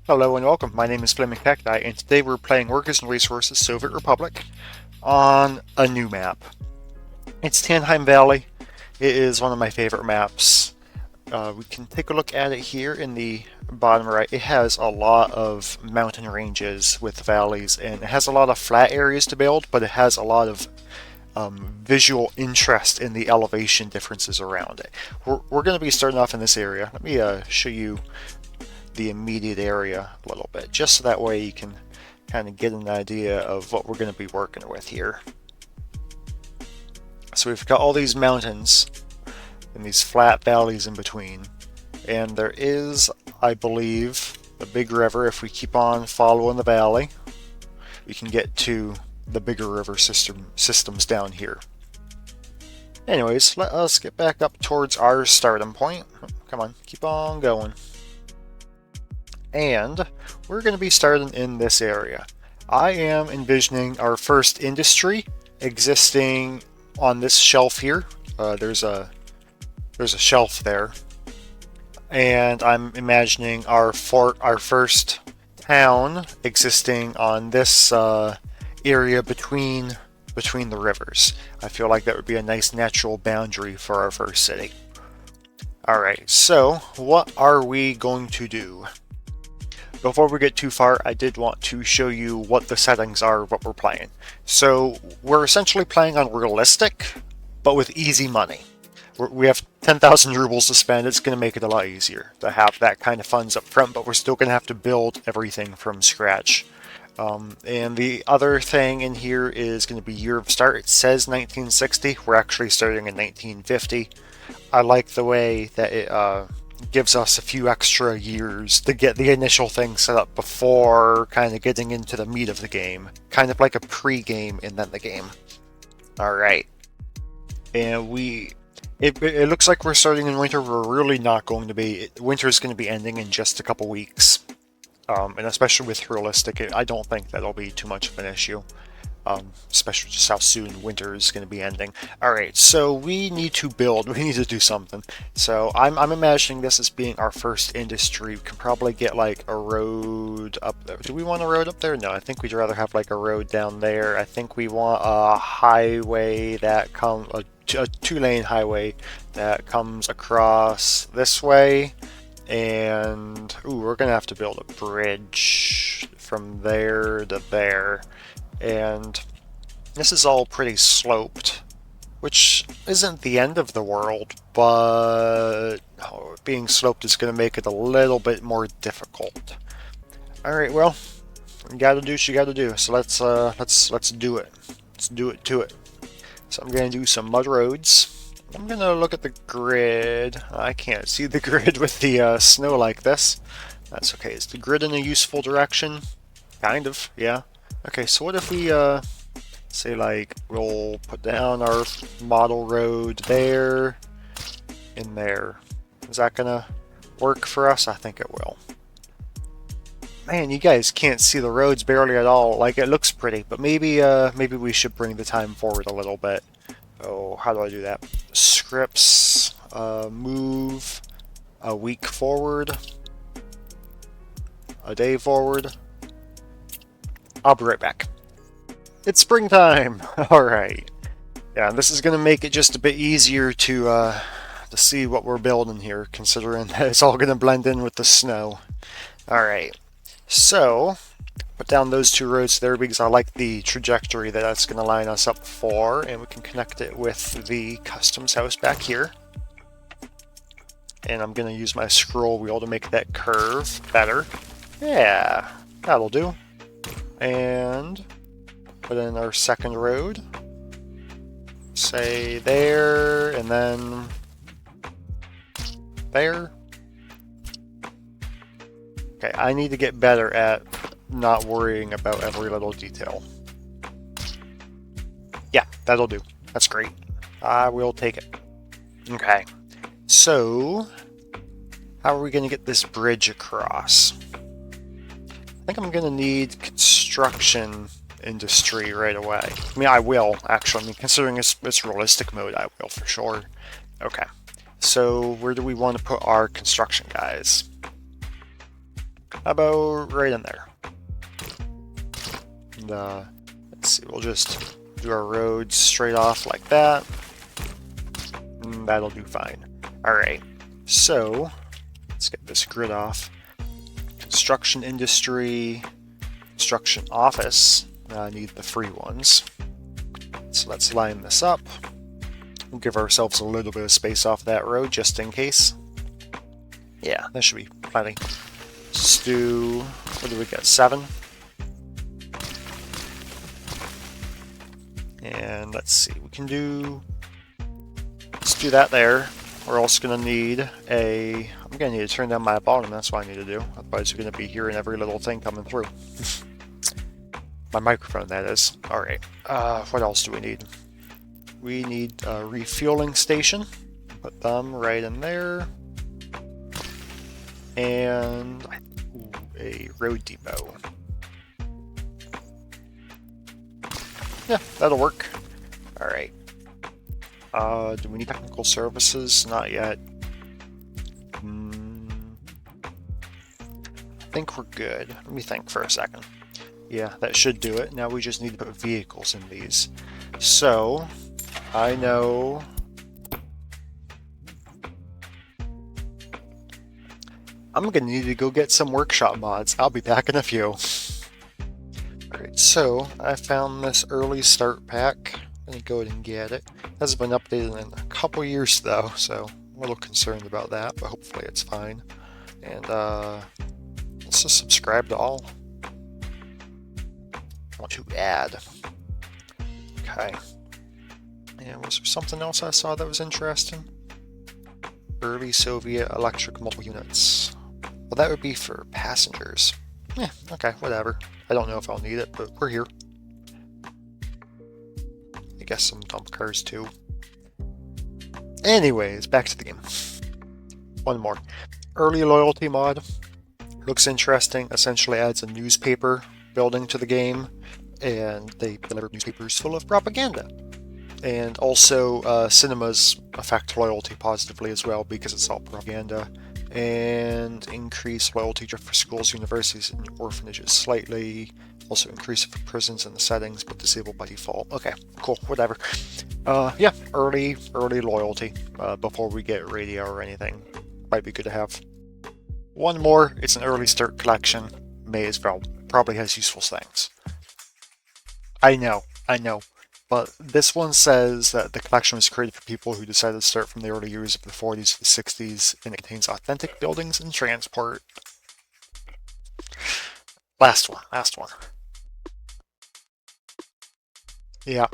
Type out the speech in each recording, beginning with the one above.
Hello and welcome. My name is Flaming Cacti, and today we're playing Workers and Resources Soviet Republic on a new map. It's Tannheim Valley. It is one of my favorite maps. We can take a look at it here in the bottom right. It has a lot of mountain ranges with valleys, and it has a lot of flat areas to build, but it has a lot of visual interest in the elevation differences around it. We're going to be starting off in this area. Let me show you the immediate area a little bit, just so that way you can kind of get an idea of what we're going to be working with here. So we've got all these mountains and these flat valleys in between, and there is, I believe, a big river. If we keep on following the valley, we can get to the bigger river systems down here. Anyways, let us get back up towards our starting point. Come on, keep on going. And we're going to be starting in this area. I am envisioning our first industry existing on this shelf here. There's a shelf there, and I'm imagining our first town existing on this area between the rivers. I feel like that would be a nice natural boundary for our first city. All right, so what are we going to do? Before we get too far, I did want to show you what the settings are of what we're playing. So we're essentially playing on realistic, but with easy money. We have 10,000 rubles to spend. It's going to make it a lot easier to have that kind of funds up front, but we're still going to have to build everything from scratch. And the other thing in here is going to be year of start. It says 1960. We're actually starting in 1950. I like the way that it gives us a few extra years to get the initial thing set up before kind of getting into the meat of the game. Kind of like a pre-game and then the game. Alright. And it looks like we're starting in winter. We're really not going to be. Winter is going to be ending in just a couple weeks. And especially with realistic, I don't think that'll be too much of an issue. Especially just how soon winter is going to be ending. Alright, so we need to build. We need to do something. So I'm imagining this as being our first industry. We can probably get like a road up there. Do we want a road up there? No, I think we'd rather have like a road down there. I think we want a highway that comes, a two-lane highway that comes across this way. And, ooh, we're going to have to build a bridge from there to there. And this is all pretty sloped, which isn't the end of the world, but being sloped is going to make it a little bit more difficult. Alright, well, you gotta do what you gotta do, so let's do it. Let's do it to it. So I'm going to do some mud roads. I'm going to look at the grid. I can't see the grid with the snow like this. That's okay. Is the grid in a useful direction? Kind of, yeah. Okay, so what if we say like we'll put down our model road there and there. Is that gonna work for us? I think it will. Man, you guys can't see the roads barely at all. Like, it looks pretty, but maybe we should bring the time forward a little bit. Oh, how do I do that? Scripts, move a week forward, a day forward. I'll be right back. It's springtime! Alright. Yeah, this is going to make it just a bit easier to see what we're building here, considering that it's all going to blend in with the snow. Alright. So, put down those two roads there because I like the trajectory that that's going to line us up for, and we can connect it with the customs house back here. And I'm going to use my scroll wheel to make that curve better. Yeah, that'll do. And put in our second road. Say there, and then there. Okay, I need to get better at not worrying about every little detail. Yeah, that'll do. That's great. I will take it. Okay, so how are we going to get this bridge across? I think I'm going to need construction industry right away. I mean, I will, actually. I mean, considering it's realistic mode, I will for sure. Okay, so where do we want to put our construction guys? About right in there. And, let's see, we'll just do our roads straight off like that. And that'll do fine. Alright, so let's get this grid off. Construction industry, construction office. I need the free ones. So let's line this up. We'll give ourselves a little bit of space off that road just in case. Yeah, that should be plenty. Let's do, what do we got, 7? And let's see, we can do, let's do that there. We're also going to need I'm going to need to turn down my volume, that's what I need to do. Otherwise you're going to be hearing every little thing coming through. My microphone, that is. Alright, what else do we need? We need a refueling station. Put them right in there. And a road depot. Yeah, that'll work. Alright. Do we need technical services? Not yet. I think we're good. Let me think for a second. Yeah, that should do it. Now we just need to put vehicles in these. So, I know... I'm gonna need to go get some workshop mods. I'll be back in a few. Alright, so I found this early start pack. I'm gonna go ahead and get it. It hasn't been updated in a couple years though, so I'm a little concerned about that, but hopefully it's fine. And let's just subscribe to all. I want to add. Okay. And was there something else I saw that was interesting? Early Soviet electric multiple units. Well, that would be for passengers. Yeah, okay, whatever. I don't know if I'll need it, but we're here. I guess some dump cars too. Anyways, back to the game. One more. Early loyalty mod. Looks interesting. Essentially adds a newspaper building to the game, and they deliver newspapers full of propaganda. And also cinemas affect loyalty positively as well because it's all propaganda. And increase loyalty for schools, universities, and orphanages slightly. Also increase it for prisons in the settings, but disable by default. Okay, cool, whatever. Yeah, early loyalty before we get radio or anything. Might be good to have. One more, it's an early start collection. May as well. Probably has useful things. I know. But this one says that the collection was created for people who decided to start from the early years of the 40s to the 60s, and it contains authentic buildings and transport. Last one. Yeah.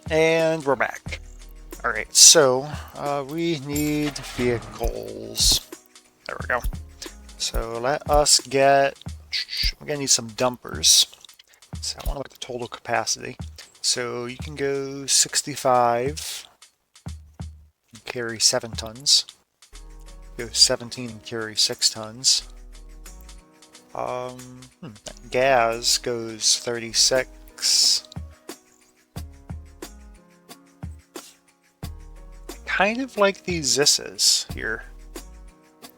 And we're back. Alright, so we need vehicles. There we go. So let us get, we're going to need some dumpers. So I want to look at the total capacity. So you can go 65, and carry 7 tons. Go 17 and carry 6 tons. Gas goes 36. Kind of like these Zisses here.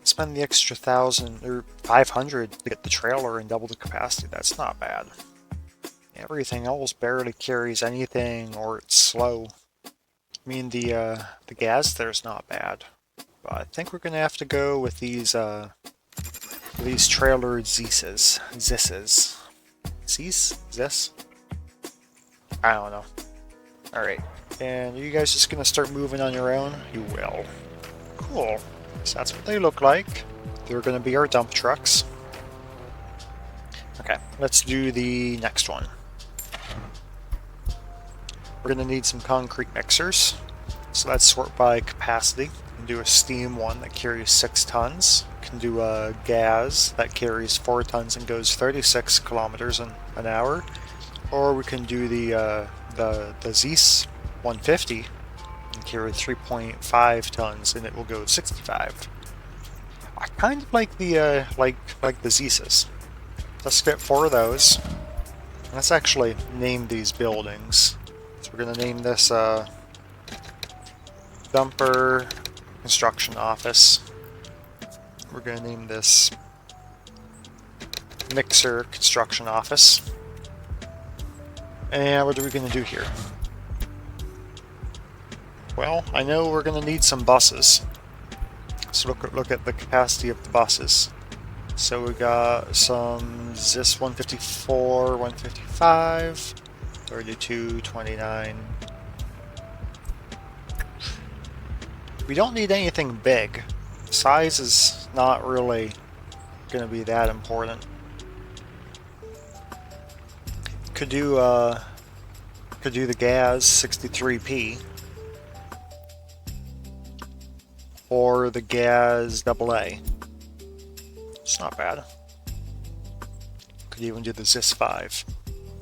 Spend the extra 1,000 or 500 to get the trailer and double the capacity. That's not bad. Everything else barely carries anything, or it's slow. I mean, the gas there's not bad, but I think we're gonna have to go with these trailer Zisses. Zis? I don't know. All right, and are you guys just gonna start moving on your own? You will. Cool. So that's what they look like. They're going to be our dump trucks. Okay, let's do the next one. We're going to need some concrete mixers. So let's sort by capacity. We can do a steam one that carries 6 tons. We can do a gas that carries 4 tons and goes 36 kilometers an hour. Or we can do the Zeiss 150. Carry 3.5 tons and it will go 65. I kind of like the like the Zisses. Let's get 4 of those. Let's actually name these buildings. So we're gonna name this dumper construction office. We're going to name this mixer construction office. And what are we going to do here? Well, I know we're going to need some buses. So look at the capacity of the buses. So we got some ZIS 154, 155, 32, 29. We don't need anything big. Size is not really going to be that important. Could do the gas 63p or the gas AA. It's not bad. Could even do the ZIS 5.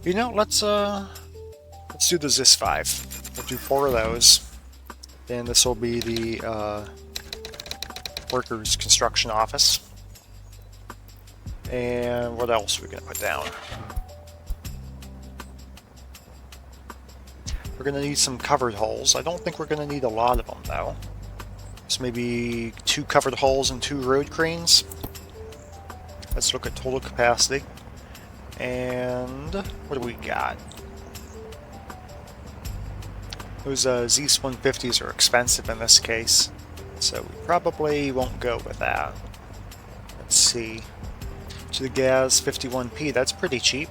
You know, let's do the ZIS 5. We'll do 4 of those. And this will be the workers construction office. And what else are we gonna put down? We're gonna need some covered holes. I don't think we're gonna need a lot of them though. So maybe 2 covered holes and 2 road cranes. Let's look at total capacity. And what do we got? Those ZIS 150s are expensive in this case, so we probably won't go with that. Let's see. To the gas 51p, that's pretty cheap.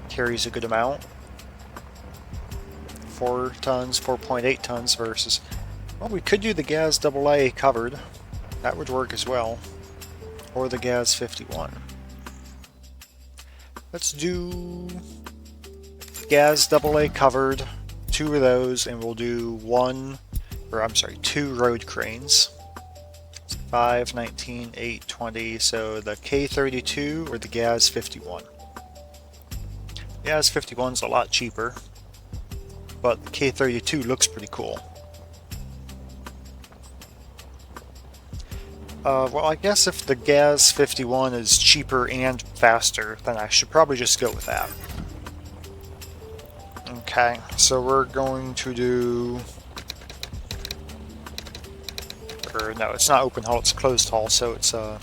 Carries a good amount. 4 tons, 4.8 tons versus... Well, we could do the gas AA covered. That would work as well. Or the gas 51. Let's do gas AA covered, 2 of those, and we'll do 2 road cranes. 5, 19, 8, 20, so the K32 or the gas 51. The gas 51 is a lot cheaper, but the K32 looks pretty cool. Well, I guess if the gas 51 is cheaper and faster, then I should probably just go with that. Okay, so we're going to do... Or no, it's not open hull, it's closed hull, so it's a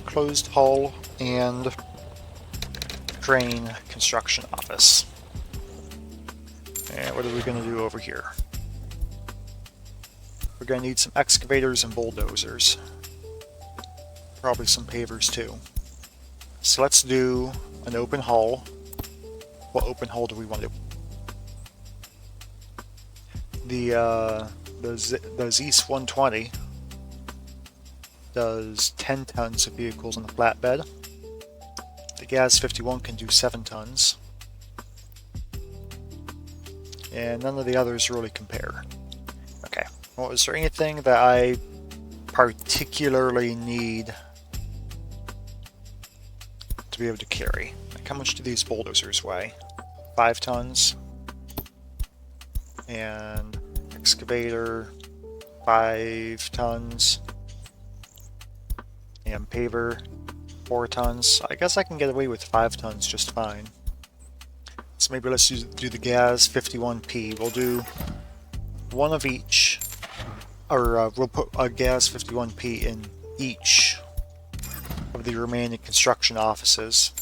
closed hull and crane construction office. And what are we going to do over here? We're going to need some excavators and bulldozers. Probably some pavers too. So let's do an open hull. What open hull do we want to do? The ZIS 120 does 10 tons of vehicles on the flatbed. The gas 51 can do 7 tons. And none of the others really compare. Okay. Well, is there anything that I particularly need to be able to carry? Like, how much do these bulldozers weigh? 5 tons. And excavator, 5 tons. And paver, 4 tons. I guess I can get away with 5 tons just fine. So maybe let's do the gas 51p. We'll do 1 of each. Or we'll put a gas 51p in each of the remaining construction offices.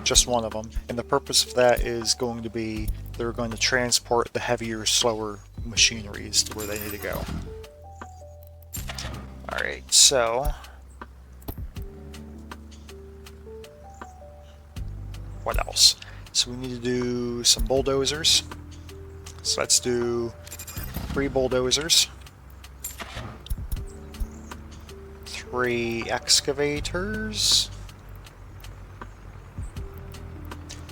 Just 1 of them. And the purpose of that is going to be they're going to transport the heavier, slower machineries to where they need to go. Alright, so... what else? So we need to do some bulldozers. So let's do 3 bulldozers. 3 excavators.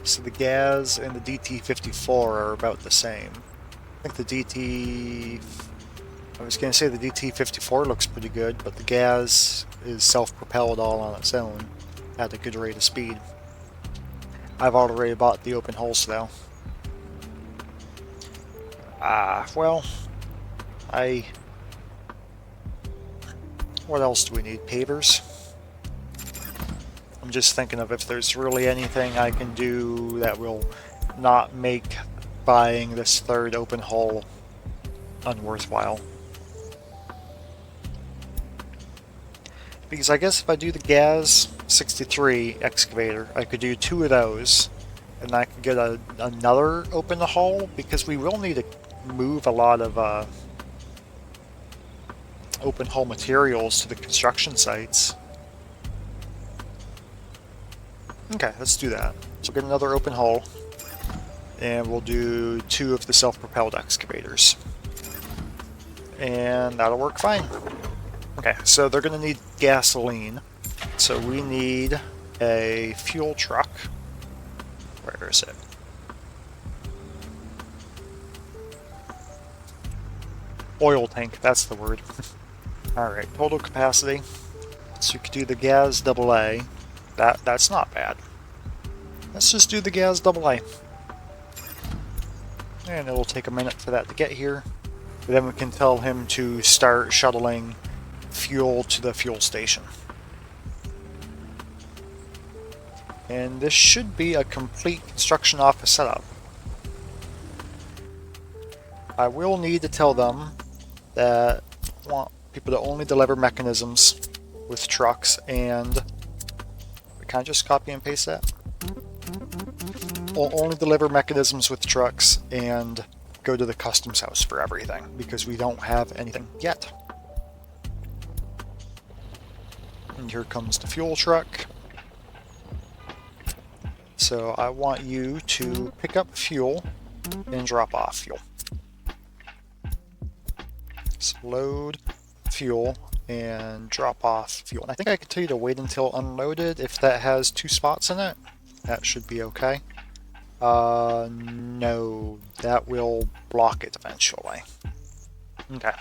So the gas and the DT54 are about the same. I think the I was going to say the DT54 looks pretty good, but the gas is self-propelled all on its own at a good rate of speed. I've already bought the open holes though. Well, what else do we need? Pavers? I'm just thinking of if there's really anything I can do that will not make buying this 3rd open hull unworthwhile. Because I guess if I do the GAZ 63 excavator, I could do 2 of those, and I could get another open haul, because we will need to move a lot of open haul materials to the construction sites. Okay, let's do that. So we'll get another open haul, and we'll do 2 of the self-propelled excavators. And that'll work fine. Okay, so they're going to need gasoline. So we need a fuel truck. Where is it? Oil tank, that's the word. Alright, total capacity. So you could do the GAZ AA. That's not bad. Let's just do the GAZ AA. And it'll take a minute for that to get here. But then we can tell him to start shuttling fuel to the fuel station. And this should be a complete construction office setup. I will need to tell them that I want people to only deliver mechanisms with trucks, and can I just copy and paste that? We'll only deliver mechanisms with trucks and go to the customs house for everything, because we don't have anything yet. And here comes the fuel truck. So I want you to pick up fuel and drop off fuel. So load fuel and drop off fuel. And I think I can tell you to wait until unloaded if that has 2 spots in it. That should be okay. No, that will block it eventually. Okay,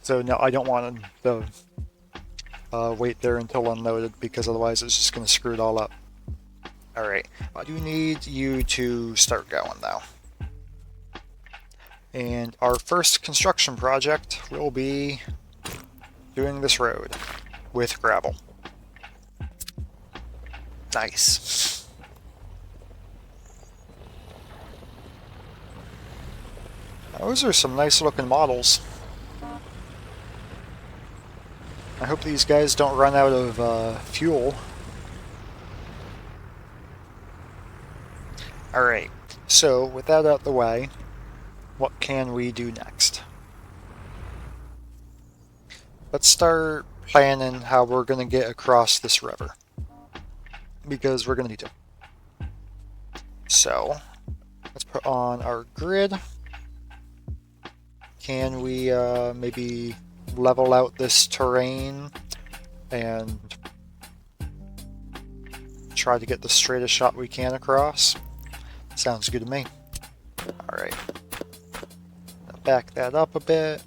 so no, I don't want to wait there until unloaded, because otherwise it's just going to screw it all up. Alright, I do need you to start going though. And our first construction project will be doing this road with gravel. Nice. Those are some nice looking models. I hope these guys don't run out of fuel. Alright, so with that out the way, what can we do next? Let's start planning how we're going to get across this river, because we're going to need to. So, let's put on our grid. Can we maybe level out this terrain and try to get the straightest shot we can across? Sounds good to me. Alright. Back that up a bit.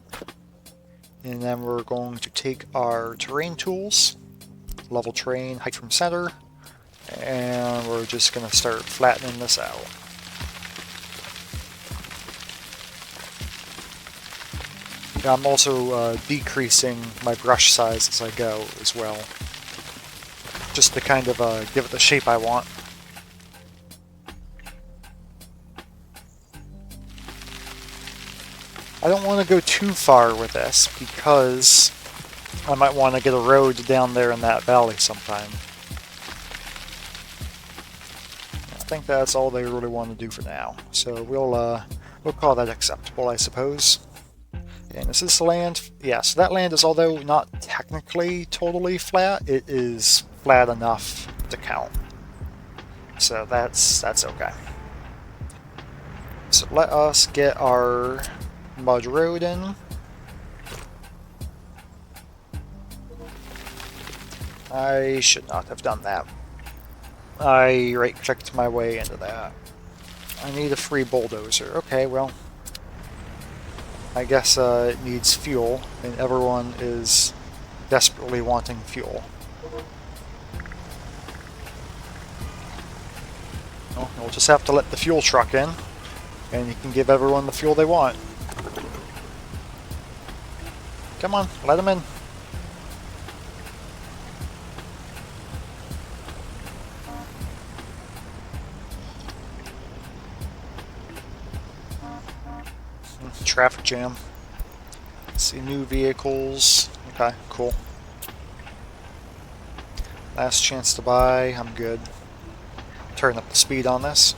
And then we're going to take our terrain tools, level terrain, height from center, and we're just going to start flattening this out. I'm also decreasing my brush size as I go as well, just to kind of give it the shape I want. I don't want to go too far with this, because I might want to get a road down there in that valley sometime. I think that's all they really want to do for now, so we'll call that acceptable, I suppose. And is this land? Yeah, so that land is, although not technically totally flat, it is flat enough to count. So that's okay. So let us get our mud road in. I should not have done that. I right-clicked my way into that. I need a free bulldozer. Okay, well, I guess it needs fuel, and everyone is desperately wanting fuel. Well, we'll just have to let the fuel truck in, and you can give everyone the fuel they want. Come on, let them in. Traffic jam. See new vehicles. Okay, cool. Last chance to buy. I'm good. Turn up the speed on this.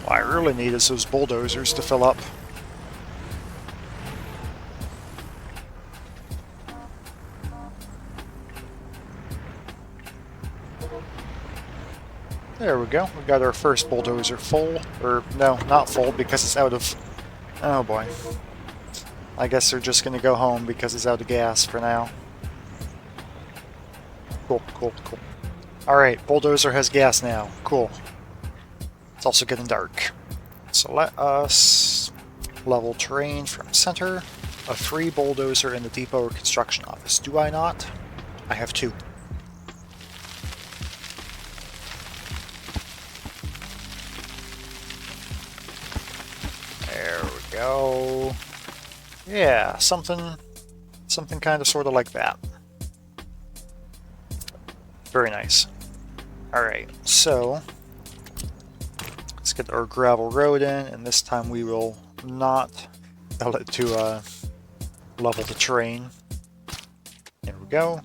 What I really need is those bulldozers to fill up. There we go. We got our first bulldozer full. Or, no, not full because it's out of... Oh boy. I guess they're just going to go home because it's out of gas for now. Cool, cool, cool. Alright, bulldozer has gas now. Cool. It's also getting dark. So let us level terrain from center. A free bulldozer in the depot or construction office. Do I not? I have 2. There we go. Yeah, something kind of sort of like that. Very nice. Alright, so let's get our gravel road in, and this time we will not tell it to level the terrain. There we go.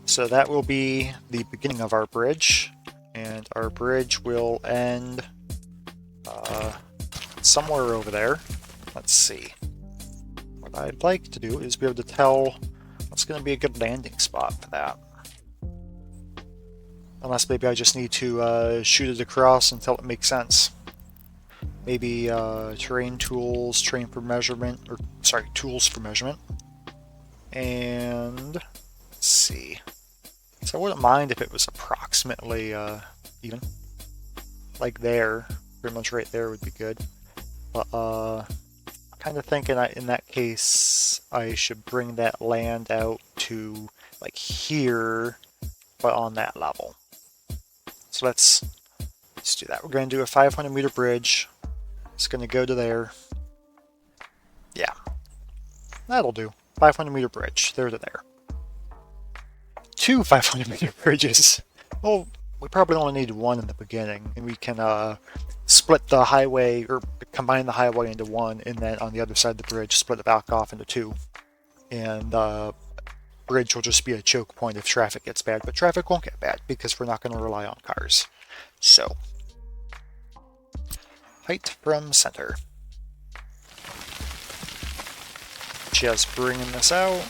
So that will be the beginning of our bridge, and our bridge will end somewhere over there. Let's see. What I'd like to do is be able to tell what's going to be a good landing spot for that. Unless maybe I just need to shoot it across until it makes sense. Maybe terrain tools, terrain for measurement, or sorry, tools for measurement. And let's see. So I wouldn't mind if it was approximately even. Like there, pretty much right there would be good. But I'm kind of thinking in that case I should bring that land out to like here, but on that level. So let's do that. We're going to do a 500 meter bridge. It's going to go to there. Yeah, that'll do. 500 meter bridge, there to there. 2 500 meter bridges. Well, we probably only need 1 in the beginning, and we can split the highway, or combine the highway into 1, and then on the other side of the bridge, split it back off into 2. And bridge will just be a choke point if traffic gets bad, but traffic won't get bad because we're not going to rely on cars. So, height from center. Just bringing this out.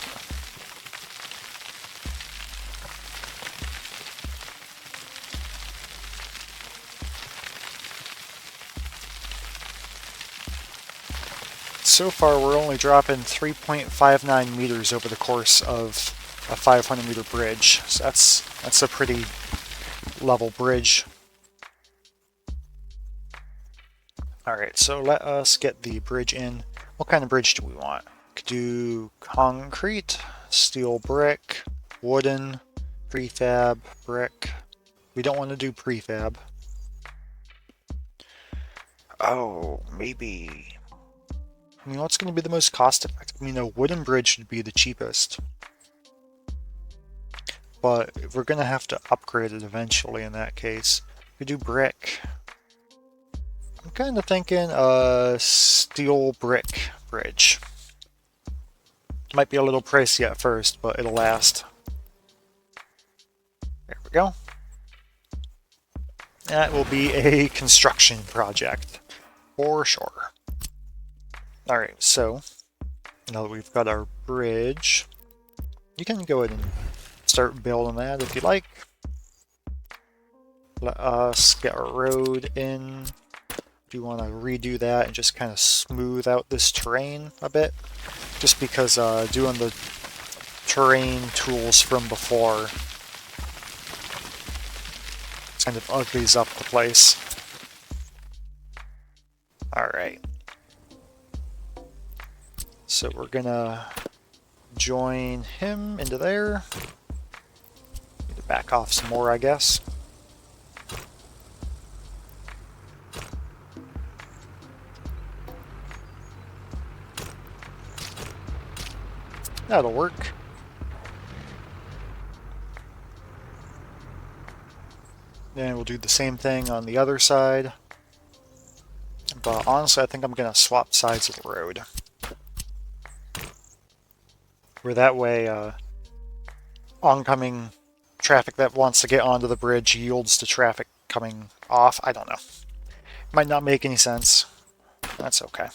So far we're only dropping 3.59 meters over the course of a 500 meter bridge. So that's a pretty level bridge. Alright, so let us get the bridge in. What kind of bridge do we want? Could do concrete, steel brick, wooden, prefab, brick. We don't want to do prefab. Oh, maybe... I mean, what's going to be the most cost effective? I mean, a wooden bridge would be the cheapest. But we're going to have to upgrade it eventually in that case. We do brick. I'm kind of thinking a steel brick bridge. Might be a little pricey at first, but it'll last. There we go. That will be a construction project, for sure. Alright, so now that we've got our bridge, you can go ahead and start building that if you like. Let us get our road in. Do you want to redo that and just kind of smooth out this terrain a bit? Just because doing the terrain tools from before kind of uglies up the place. Alright. So we're gonna join him into there. Need to back off some more, I guess. That'll work. And we'll do the same thing on the other side. But honestly, I think I'm going to swap sides of the road. Where that way, oncoming traffic that wants to get onto the bridge yields to traffic coming off. I don't know. Might not make any sense. That's okay.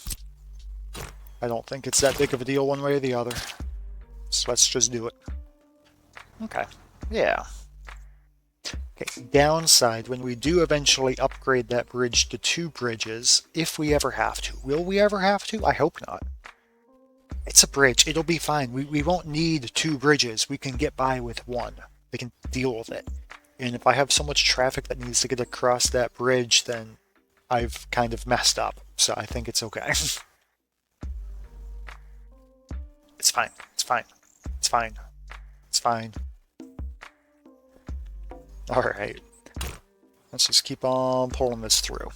I don't think it's that big of a deal one way or the other. So let's just do it. Okay. Yeah. Okay, downside, when we do eventually upgrade that bridge to 2 bridges, if we ever have to. Will we ever have to? I hope not. It's a bridge. It'll be fine. We won't need 2 bridges. We can get by with 1. We can deal with it. And if I have so much traffic that needs to get across that bridge, then I've kind of messed up. So I think it's okay. It's fine. It's fine. It's fine. It's fine. Alright. Let's just keep on pulling this through.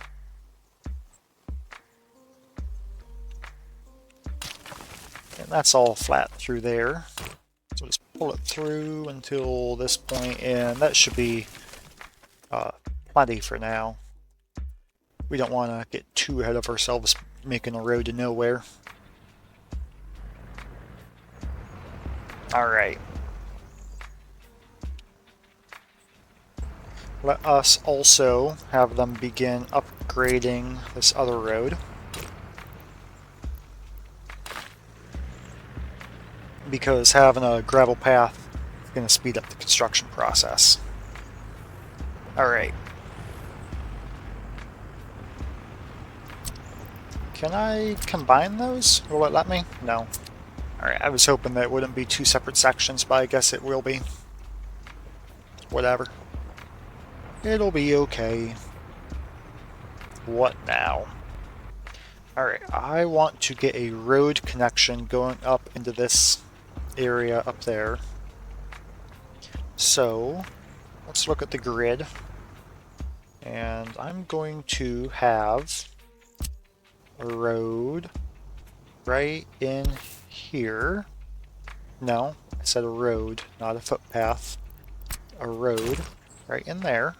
And that's all flat through there. So just pull it through until this point, and that should be plenty for now. We don't want to get too ahead of ourselves making a road to nowhere. Alright. Let us also have them begin upgrading this other road. Because having a gravel path is going to speed up the construction process. Alright. Can I combine those? Will it let me? No. Alright, I was hoping that it wouldn't be 2 separate sections, but I guess it will be. Whatever. It'll be okay. What now? Alright, I want to get a road connection going up into this area up there. So, let's look at the grid. And I'm going to have a road right in here. No, I said a road, not a footpath. A road right in there.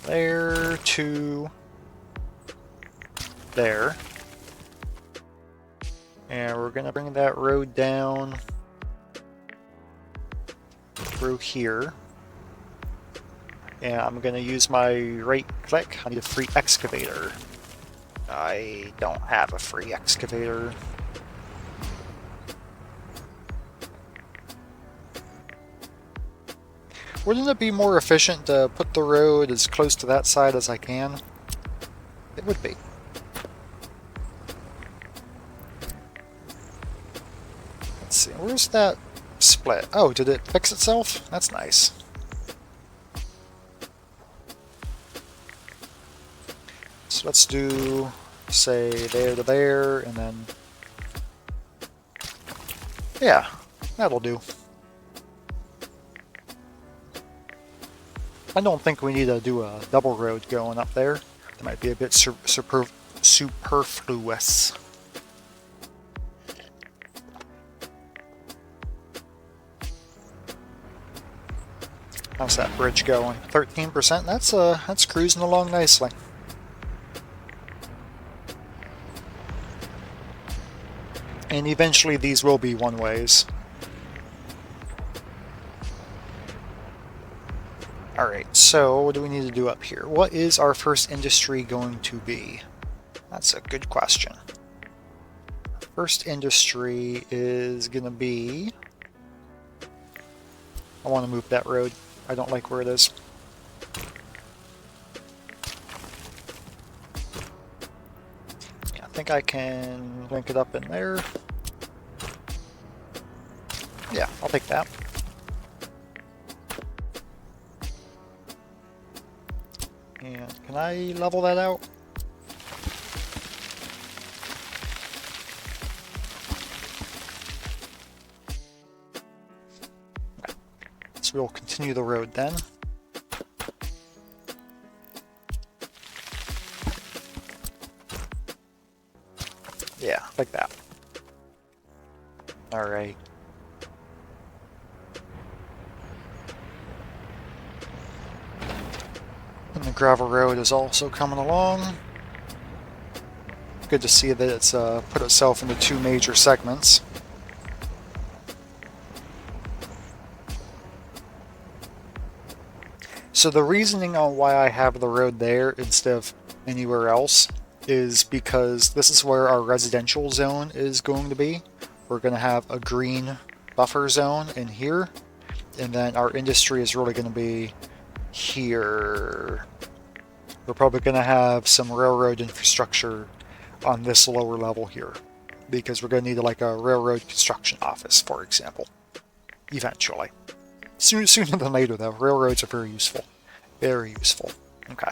There to there. And we're going to bring that road down through here. And I'm going to use my right click. I need a free excavator. I don't have a free excavator. Wouldn't it be more efficient to put the road as close to that side as I can? It would be. Let's see, where's that split? Oh, did it fix itself? That's nice. So let's do, say, there to there, and then... yeah, that'll do. I don't think we need to do a double road going up there. It might be a bit superfluous. How's that bridge going? 13%? That's cruising along nicely. And eventually these will be one-ways. Alright, so what do we need to do up here? What is our first industry going to be? That's a good question. First industry is going to be... I want to move that road. I don't like where it is. Yeah, I think I can link it up in there. Yeah, I'll take that. And can I level that out? Okay. So we'll continue the road then. Yeah, like that. Alright. And the gravel road is also coming along. Good to see that it's put itself into two major segments. So the reasoning on why I have the road there instead of anywhere else is because this is where our residential zone is going to be. We're going to have a green buffer zone in here, and then our industry is really going to be here. We're probably going to have some railroad infrastructure on this lower level here, because we're going to need like a railroad construction office, for example, eventually. Sooner than later, though. Railroads are very useful. Very useful. Okay.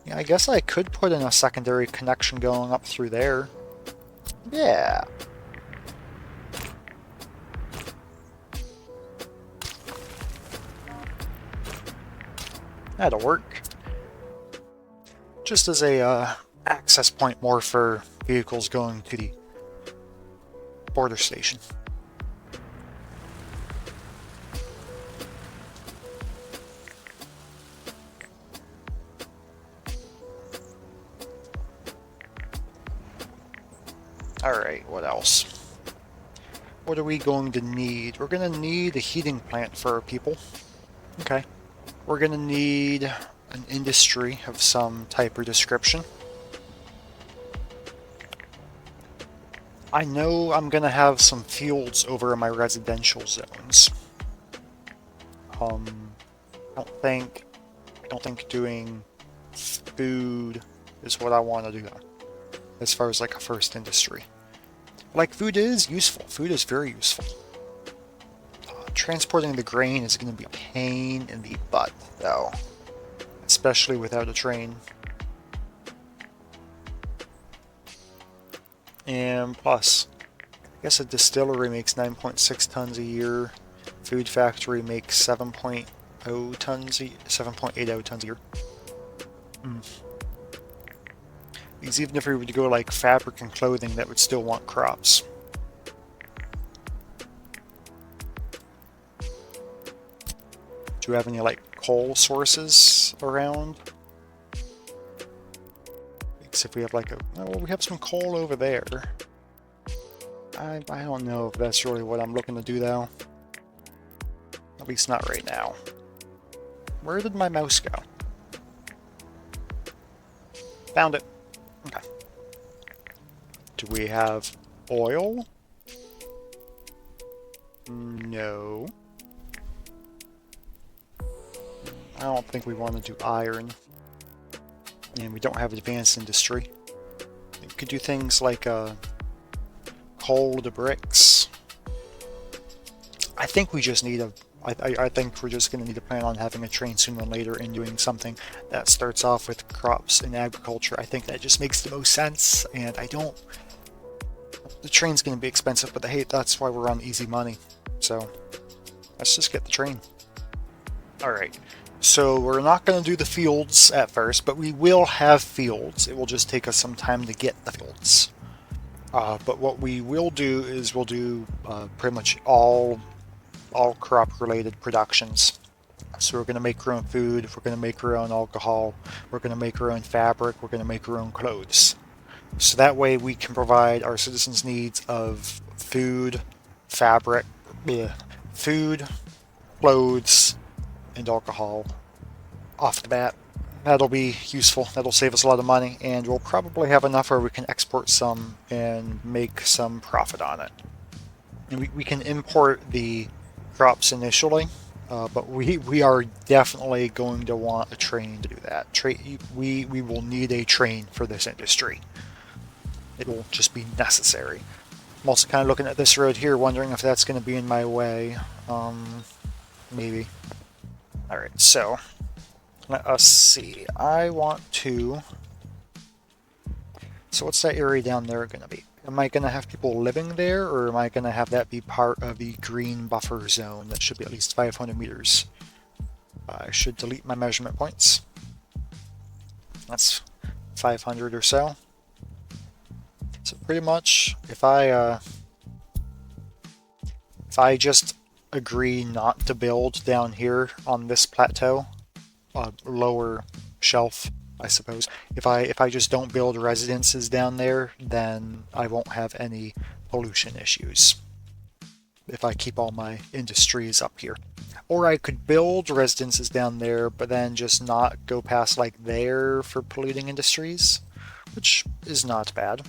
Yeah, I guess I could put in a secondary connection going up through there. Yeah. That'll work. Just as a access point more for vehicles going to the border station. Alright, what else? What are we going to need? We're going to need a heating plant for our people. Okay. We're going to need an industry of some type or description. I know I'm going to have some fields over in my residential zones. I don't think doing food is what I want to do though, as far as like a first industry. Like, food is useful. Food is very useful. Transporting the grain is going to be a pain in the butt, though. Especially without a train. And plus, I guess a distillery makes 9.6 tons a year. Food factory makes 7.0 tons, 7.80 tons a year. Because even if we were to go like fabric and clothing, that would still want crops. Do you have any like coal sources around? Because if we have like well, we have some coal over there. I don't know if that's really what I'm looking to do though. At least not right now. Where did my mouse go? Found it. Okay. Do we have oil? No. I don't think we want to do iron. And we don't have advanced industry. We could do things like coal to bricks. I think we just need I think we're just going to need to plan on having a train sooner than later and doing something that starts off with crops and agriculture. I think that just makes the most sense, and the train's going to be expensive, but hey, that's why we're on easy money. So let's just get the train. Alright, so we're not going to do the fields at first, but we will have fields. It will just take us some time to get the fields. But what we will do is we'll do pretty much all crop-related productions. So we're going to make our own food, we're going to make our own alcohol, we're going to make our own fabric, we're going to make our own clothes. So that way we can provide our citizens' needs of food, fabric, food, clothes, and alcohol off the bat. That'll be useful, that'll save us a lot of money, and we'll probably have enough where we can export some and make some profit on it. And we can import the crops initially, but we are definitely going to want a train to do that. We will need a train for this industry. It will just be necessary. I'm also kind of looking at this road here, wondering if that's going to be in my way. Maybe. Alright, so let us see. I want to... So what's that area down there going to be? Am I going to have people living there, or am I going to have that be part of the green buffer zone that should be at least 500 meters? I should delete my measurement points. That's 500 or so. So pretty much, if I just agree not to build down here on this plateau, lower shelf, I suppose. If I just don't build residences down there, then I won't have any pollution issues if I keep all my industries up here. Or I could build residences down there, but then just not go past like there for polluting industries, which is not bad.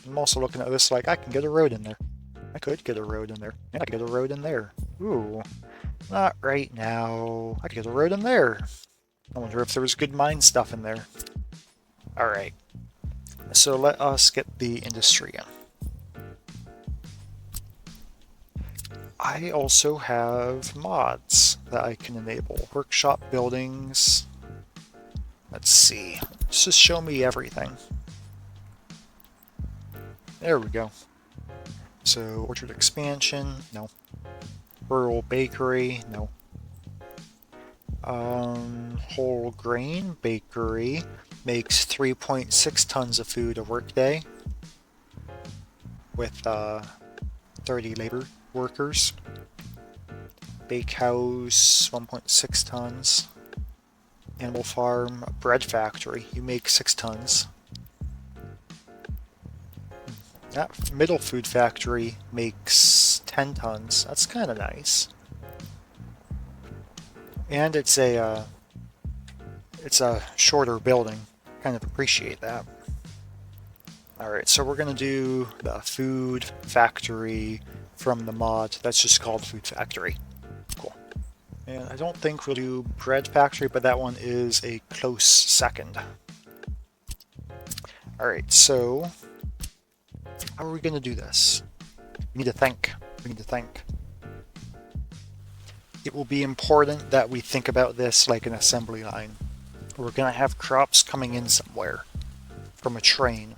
I'm also looking at this like I can get a road in there. I could get a road in there. Yeah, I could get a road in there. Ooh, not right now. I could get a road in there. I wonder if there was good mine stuff in there. Alright, so let us get the industry in. I also have mods that I can enable. Workshop buildings. Let's see. Let's just show me everything. There we go. So, orchard expansion, no. Rural bakery, no. Whole grain bakery makes 3.6 tons of food a workday with 30 labor workers. Bakehouse, 1.6 tons. Animal farm, bread factory, you make 6 tons. That middle food factory makes 10 tons. That's kind of nice. And it's a shorter building. Kind of appreciate that. Alright, so we're going to do the food factory from the mod. That's just called food factory. Cool. And I don't think we'll do bread factory, but that one is a close second. Alright, so how are we going to do this? We need to think. We need to think. It will be important that we think about this like an assembly line. We're going to have crops coming in somewhere from a train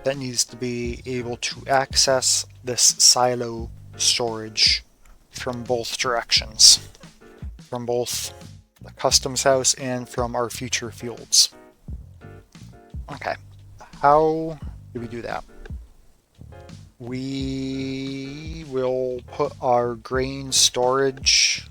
that needs to be able to access this silo storage from both directions. From both the customs house and from our future fields. Okay, how do we do that? We will put our grain storage,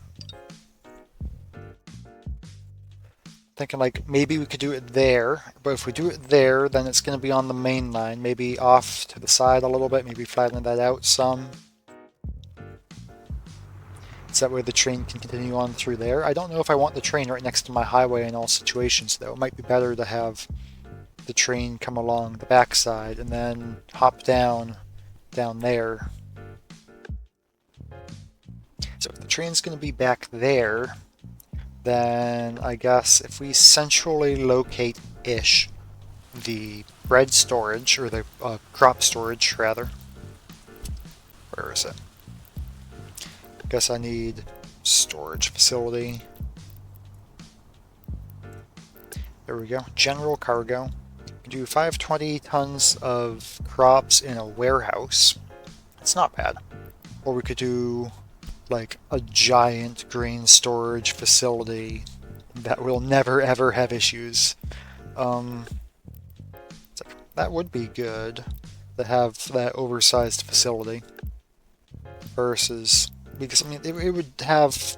thinking like maybe we could do it there, but if we do it there, then it's going to be on the main line, maybe off to the side a little bit, maybe flatten that out some. So that way the train can continue on through there. I don't know if I want the train right next to my highway in all situations though. It might be better to have the train come along the backside and then hop down there. So if the train's going to be back there, then I guess if we centrally locate-ish the bread storage, or the crop storage rather, where is it? I guess I need storage facility. There we go, general cargo. Do 520 tons of crops in a warehouse. That's not bad. Or we could do like a giant grain storage facility that will never ever have issues. That would be good to have that oversized facility versus, because I mean it would have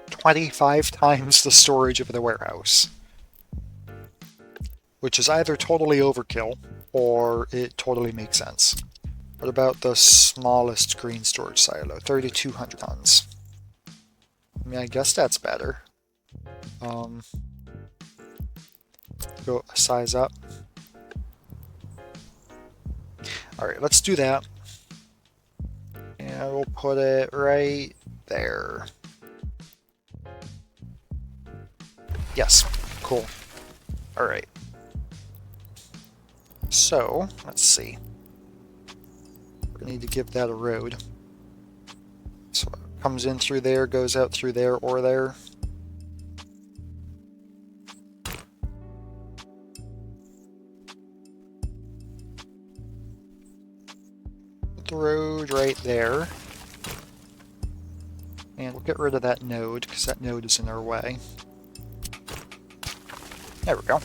25 times the storage of the warehouse, which is either totally overkill or it totally makes sense. What about the smallest grain storage silo? 3,200 tons. I mean, I guess that's better. Go size up. Alright, let's do that. And we'll put it right there. Yes, cool. Alright. So, let's see. We're gonna need to give that a road. So it comes in through there, goes out through there or there. Put the road right there. And we'll get rid of that node, because that node is in our way. There we go.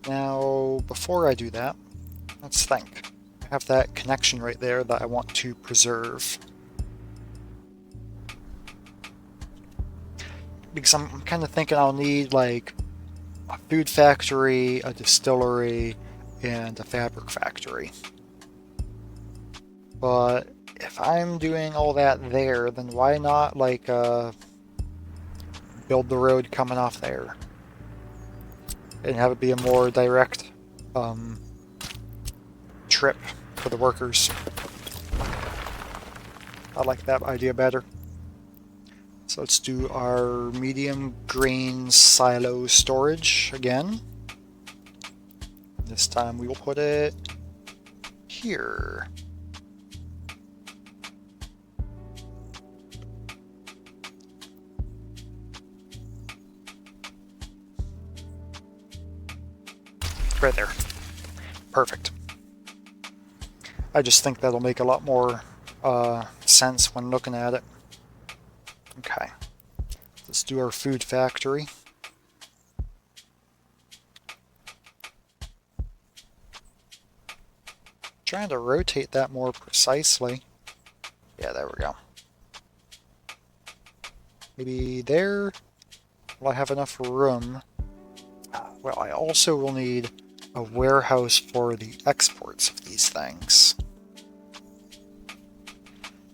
Now, before I do that, let's think. I have that connection right there that I want to preserve. Because I'm kind of thinking I'll need like a food factory, a distillery, and a fabric factory. But if I'm doing all that there, then why not like build the road coming off there and have it be a more direct trip for the workers? I like that idea better. So let's do our medium grain silo storage again. This time we will put it here. Right there. Perfect. I just think that'll make a lot more sense when looking at it. Okay. Let's do our food factory. Trying to rotate that more precisely. Yeah, there we go. Maybe there. Will I have enough room? Well, I also will need a warehouse for the exports of these things.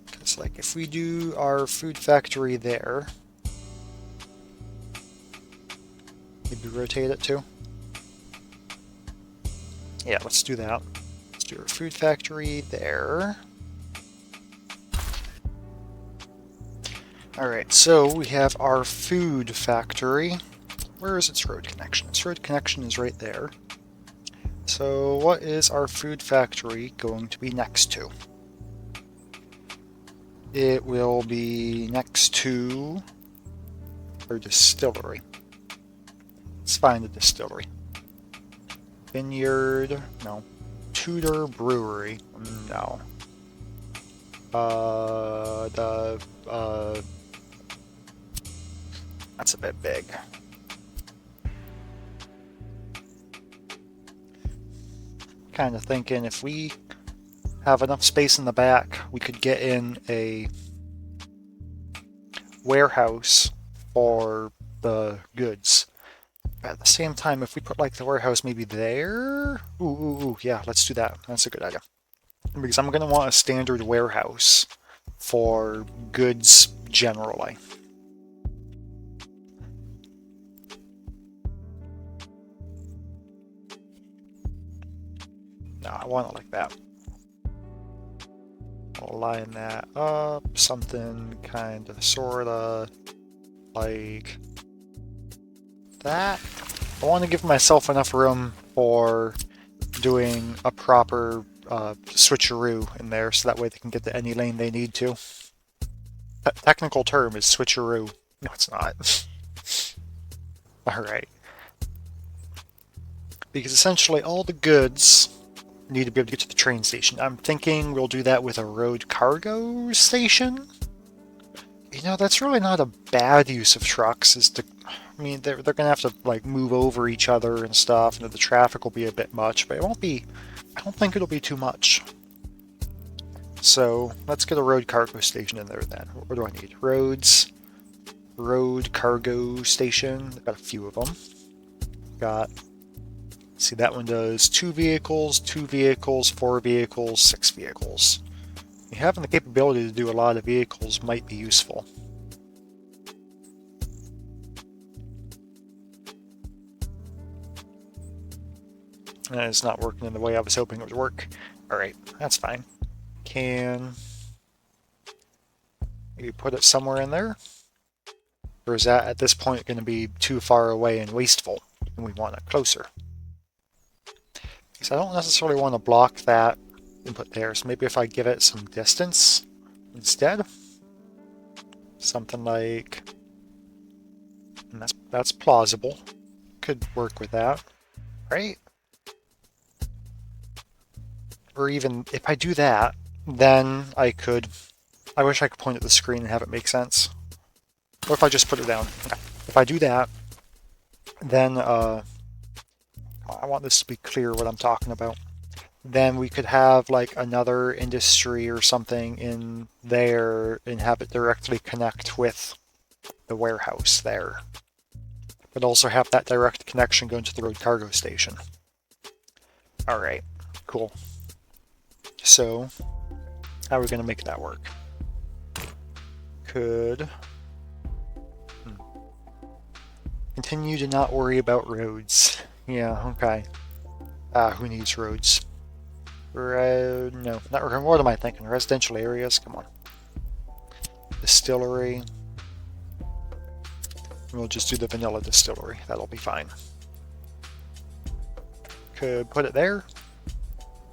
Because, like, if we do our food factory there, maybe rotate it too. Yeah, let's do that. Let's do our food factory there. Alright, so we have our food factory. Where is its road connection? Its road connection is right there. So what is our food factory going to be next to? It will be next to our distillery. Let's find the distillery. Vineyard, no. Tudor Brewery, no. That's a bit big. Kind of thinking if we have enough space in the back, we could get in a warehouse for the goods. But at the same time, if we put like the warehouse maybe there, ooh, yeah, let's do that. That's a good idea. Because I'm going to want a standard warehouse for goods generally. No, I want it like that. I'll line that up, something kind of sort of like that. I want to give myself enough room for doing a proper switcheroo in there so that way they can get to any lane they need to. That technical term is switcheroo. No, it's not. Alright. Because essentially all the goods need to be able to get to the train station. I'm thinking we'll do that with a road cargo station. You know, that's really not a bad use of trucks. I mean, they're going to have to like move over each other and stuff, and the traffic will be a bit much, but it won't be. I don't think it'll be too much. So let's get a road cargo station in there then. What do I need? Roads, road cargo station. I've got a few of them. Got. See, that one does 2 vehicles, 4 vehicles, 6 vehicles. Having the capability to do a lot of vehicles might be useful. And it's not working in the way I was hoping it would work. Alright, that's fine. Can maybe put it somewhere in there? Or is that at this point going to be too far away and wasteful? And we want it closer. So I don't necessarily want to block that input there, so maybe if I give it some distance instead. Something like... And that's plausible. Could work with that, right? Or even if I do that, then I could... I wish I could point at the screen and have it make sense. Or if I just put it down. If I do that, then I want this to be clear what I'm talking about. Then we could have like another industry or something in there and have it directly connect with the warehouse there. But also have that direct connection going to the road cargo station. Alright, cool. So, how are we going to make that work? Could... Continue to not worry about roads. Yeah, okay. Who needs roads? No, not. What am I thinking? Residential areas? Come on. Distillery. We'll just do the vanilla distillery. That'll be fine. Could put it there.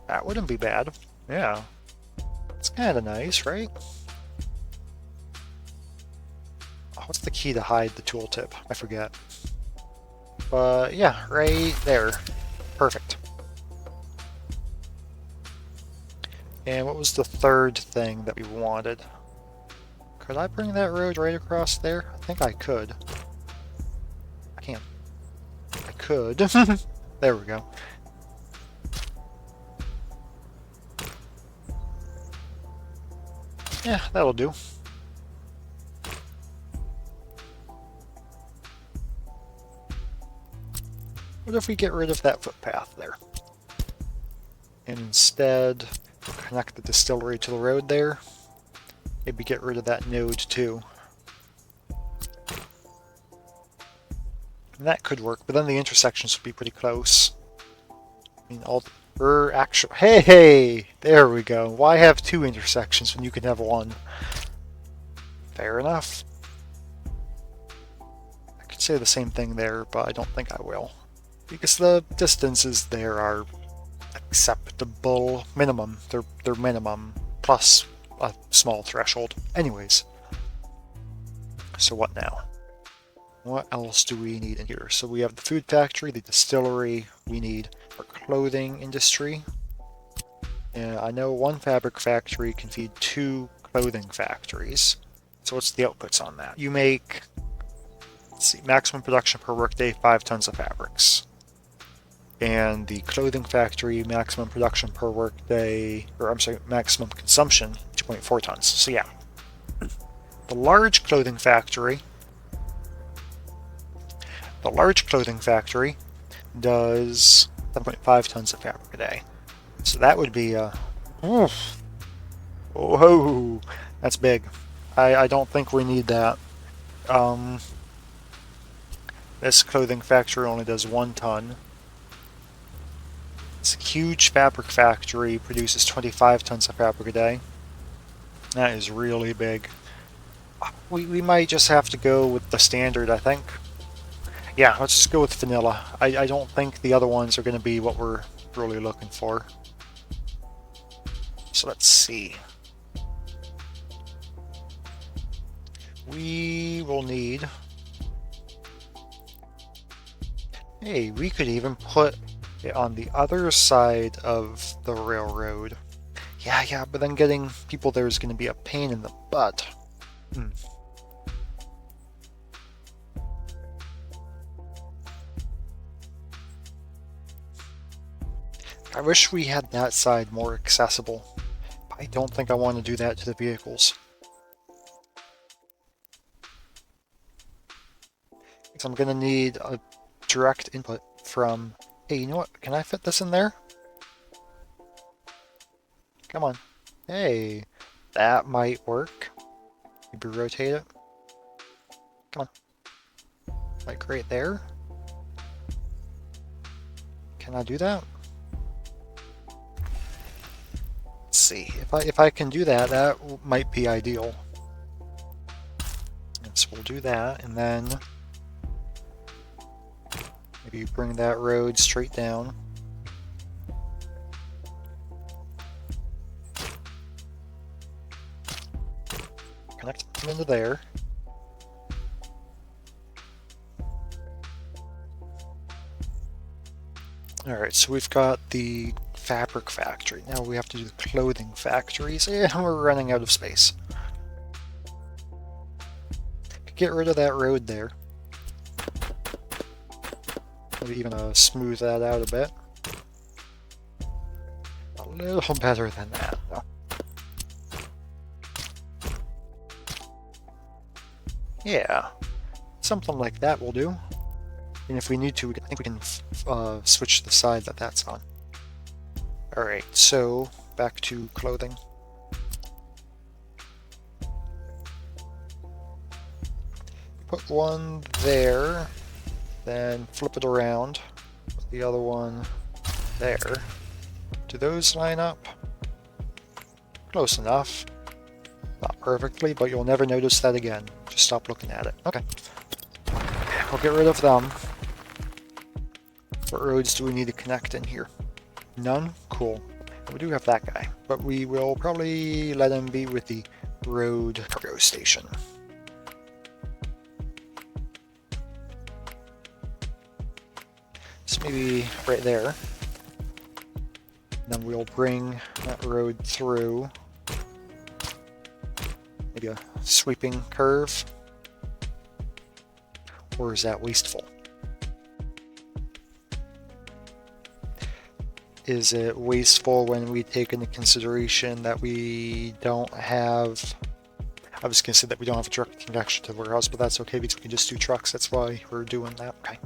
That wouldn't be bad. Yeah. It's kind of nice, right? Oh, what's the key to hide the tooltip? I forget. But yeah, right there. Perfect. And what was the third thing that we wanted? Could I bring that road right across there? I think I could. I can't. I could. There we go. Yeah, that'll do. What if we get rid of that footpath there? And instead connect the distillery to the road there? Maybe get rid of that node too. And that could work, but then the intersections would be pretty close. I mean, hey! There we go. Why have two intersections when you can have one? Fair enough. I could say the same thing there, but I don't think I will. Because the distances there are acceptable minimum. They're minimum plus a small threshold. Anyways. So what now? What else do we need in here? So we have the food factory, the distillery, we need our clothing industry. And I know one fabric factory can feed 2 clothing factories. So what's the outputs on that? You make, let's see, maximum production per workday, 5 tons of fabrics. And the clothing factory, maximum production per workday, or I'm sorry, maximum consumption, 2.4 tons. So yeah. The large clothing factory does 7.5 tons of fabric a day. So that would be oh, that's big. I don't think we need that. This clothing factory only does 1 ton. This huge fabric factory produces 25 tons of fabric a day. That is really big. We might just have to go with the standard, I think. Yeah, let's just go with vanilla. I don't think the other ones are going to be what we're really looking for. So let's see. We will need... Hey, we could even put it on the other side of the railroad. Yeah, but then getting people there is going to be a pain in the butt. I wish we had that side more accessible. But I don't think I want to do that to the vehicles. Because I'm going to need a direct input from... Hey, you know what? Can I fit this in there? Come on. Hey, that might work. Maybe rotate it. Come on. Like right there. Can I do that? Let's see. If I can do that, that might be ideal. So we'll do that, and then maybe bring that road straight down. Connect them into there. Alright, so we've got the fabric factory. Now we have to do the clothing factories. Yeah, we're running out of space. Get rid of that road there. Maybe even smooth that out a bit. A little better than that, though. Yeah, something like that will do. And if we need to, I think we can switch the side that that's on. Alright, so back to clothing. Put one there, then flip it around. Put the other one there. Do those line up? Close enough. Not perfectly, but you'll never notice that again. Just stop looking at it. Okay. We'll get rid of them. What roads do we need to connect in here? None? Cool. We do have that guy, but we will probably let him be with the road cargo station. So maybe right there. Then we'll bring that road through. Maybe a sweeping curve. Or is that wasteful? Is it wasteful when we take into consideration that we don't have... I was going to say that we don't have a direct connection to the warehouse, but that's okay because we can just do trucks. That's why we're doing that. Okay,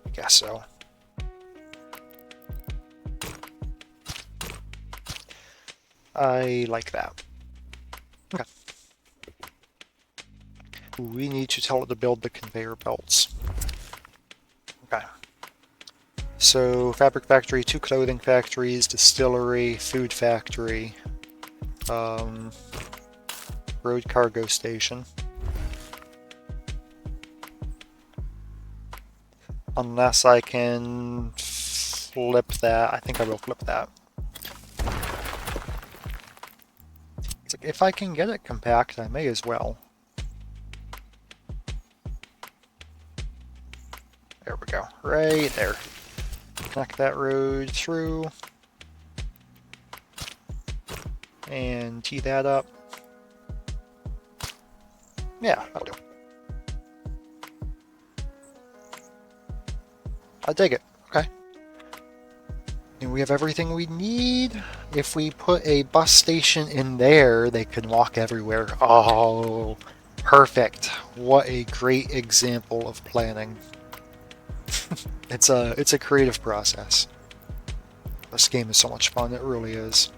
I guess so. I like that. Okay. We need to tell it to build the conveyor belts. Okay. So, fabric factory, 2 clothing factories, distillery, food factory, road cargo station. Unless I can flip that. I think I will flip that. It's like, if I can get it compact, I may as well. There we go. Right there. Connect that road through. And tee that up. Yeah, that'll do. I dig it. Okay. And we have everything we need. If we put a bus station in there, they can walk everywhere. Oh, perfect. What a great example of planning. It's a creative process. This game is so much fun, it really is.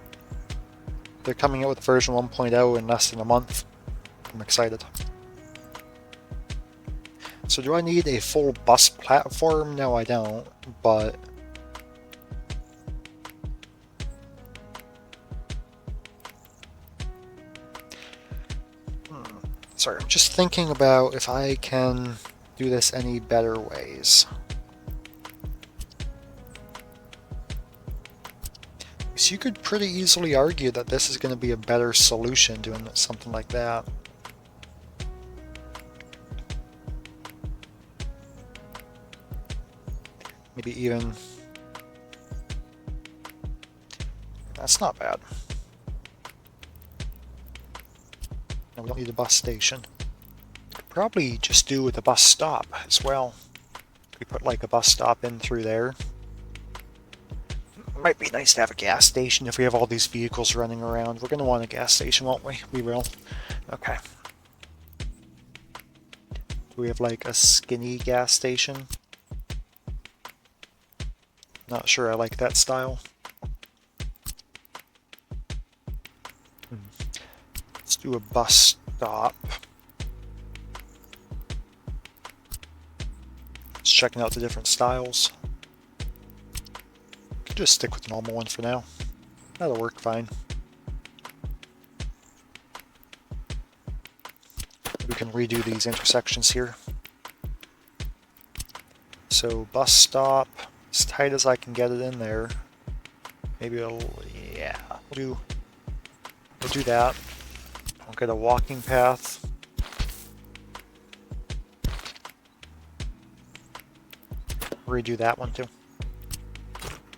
They're coming out with version 1.0 in less than a month. I'm excited. So do I need a full bus platform? No, I don't, but... Sorry, I'm just thinking about if I can do this any better ways. So you could pretty easily argue that this is going to be a better solution doing something like that. Maybe even... That's not bad. No, we don't need a bus station. Could probably just do with a bus stop as well. We put like a bus stop in through there. Might be nice to have a gas station if we have all these vehicles running around. We're going to want a gas station, won't we? We will. Okay. Do we have like a skinny gas station? Not sure I like that style. Let's do a bus stop. Just checking out the different styles. Could just stick with the normal one for now. That'll work fine. We can redo these intersections here. So bus stop, as tight as I can get it in there. Maybe yeah, we'll do that. I'll get a walking path. Redo that one too.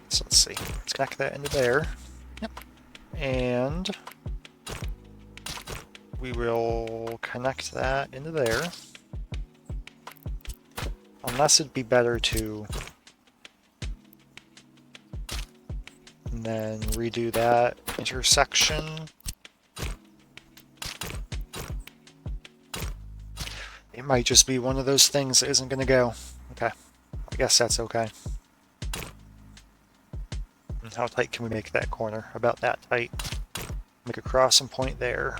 So let's see. Let's connect that into there. Yep. And we will connect that into there. Unless it'd be better to And then redo that intersection. It might just be one of those things that isn't going to go. Okay, I guess that's okay. And how tight can we make that corner? About that tight. Make a crossing point there.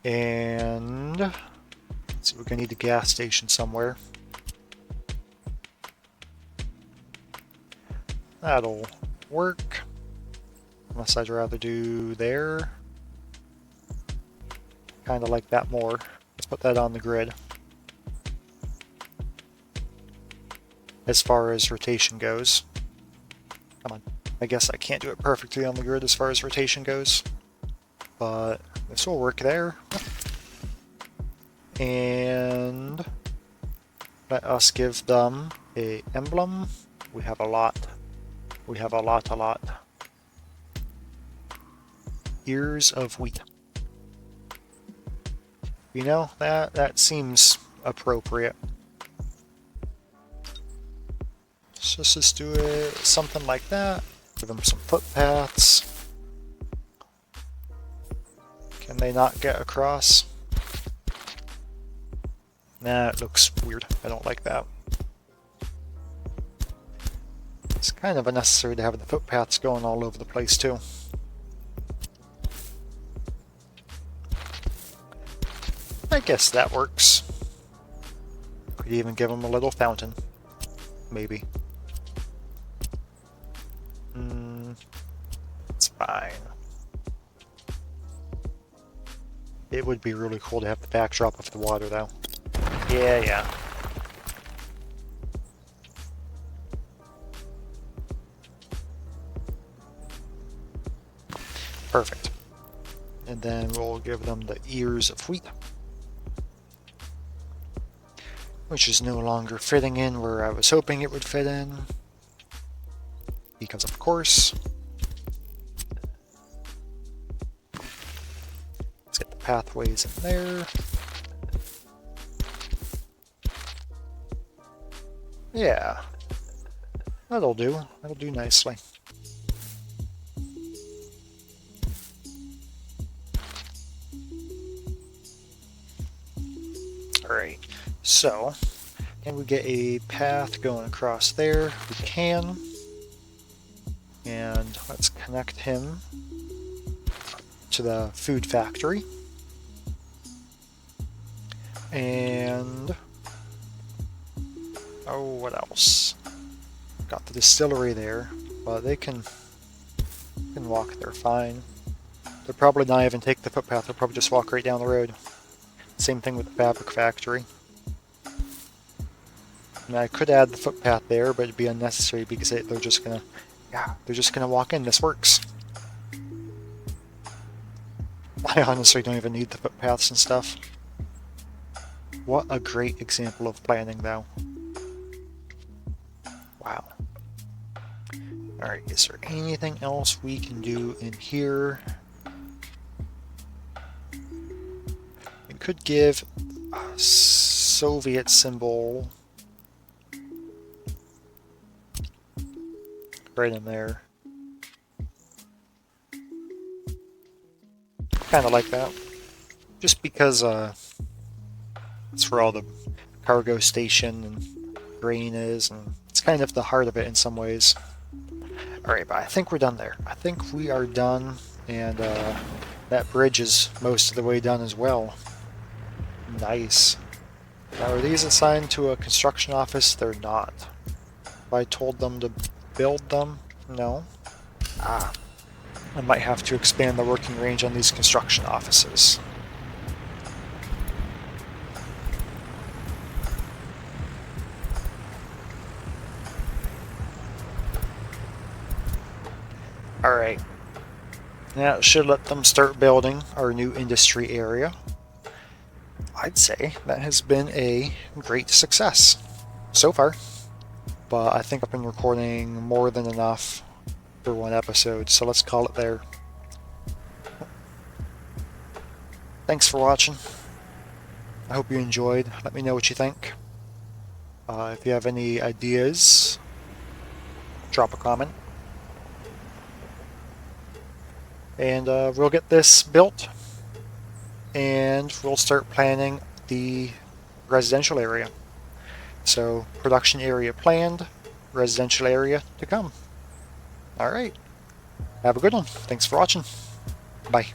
And let's see, we're going to need a gas station somewhere. That'll work. Unless I'd rather do there. Kind of like that more. Let's put that on the grid. As far as rotation goes. Come on. I guess I can't do it perfectly on the grid as far as rotation goes. But this will work there. And let us give them a emblem. We have a lot. We have a lot. Ears of wheat. You know, that seems appropriate. So let's just do it something like that. Give them some footpaths. Can they not get across? Nah, it looks weird. I don't like that. It's kind of unnecessary to have the footpaths going all over the place too. I guess that works. Could even give them a little fountain. Maybe. It's fine. It would be really cool to have the backdrop of the water though. Yeah. Perfect. And then we'll give them the ears of wheat. Which is no longer fitting in where I was hoping it would fit in. Because of course. Let's get the pathways in there. Yeah. That'll do. That'll do nicely. Alright, so can we get a path going across there? We can. And let's connect him to the food factory. And oh, what else? Got the distillery there, but they can walk there fine. They'll probably not even take the footpath, they'll probably just walk right down the road. Same thing with the fabric factory. And I could add the footpath there, but it'd be unnecessary because they're just gonna, they're just gonna walk in. This works. I honestly don't even need the footpaths and stuff. What a great example of planning, though. Wow. Alright, is there anything else we can do in here? We could give a Soviet symbol right in there. Kind of like that. Just because it's where all the cargo station and grain is, and it's kind of the heart of it in some ways. Alright, but I think we're done there. I think we are done, and that bridge is most of the way done as well. Nice. Now, are these assigned to a construction office? They're not. If I told them to build them? No. I might have to expand the working range on these construction offices. Alright. That should let them start building our new industry area. I'd say that has been a great success so far. But I think I've been recording more than enough for one episode, so let's call it there. Thanks for watching. I hope you enjoyed. Let me know what you think. If you have any ideas, drop a comment. And we'll get this built, and we'll start planning the residential area. So production area planned, residential area to come. All right. Have a good one. Thanks for watching. Bye.